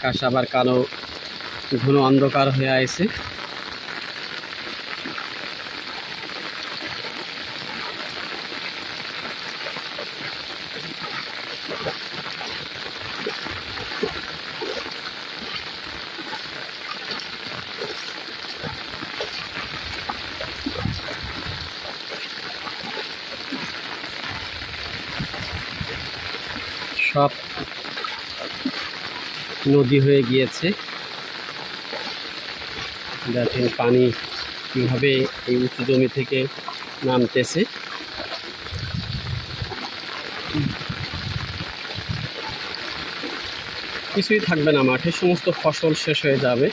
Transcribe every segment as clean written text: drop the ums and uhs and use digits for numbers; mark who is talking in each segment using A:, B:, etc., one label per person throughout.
A: আকাশ আবার কালো ঘন অন্ধকার হয়ে আছে। সব নদী হয়ে গিয়েছে। দেখেন পানি কিভাবে এই উঁচু জমি থেকে নামতেছে। কিছুই থাকবে না মাঠে, সমস্ত ফসল শেষ হয়ে যাবে,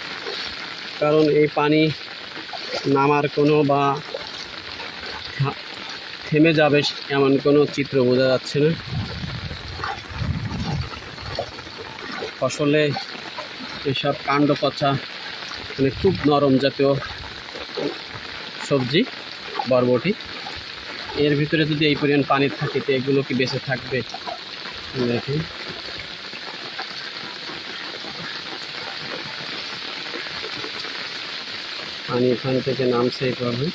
A: কারণ এই পানি নামার কোনো বা থেমে যাবে এমন কোনো চিত্র বোঝা যাচ্ছে না। ফসলে এসব কাণ্ড পচা মানে খুব নরম জাতীয় সবজি বরবটি, এর ভিতরে যদি এই পরিমাণ পানি থাকে তো এগুলো কি বেঁচে থাকবে? দেখেন পানি এখান থেকে নামছে এইভাবে।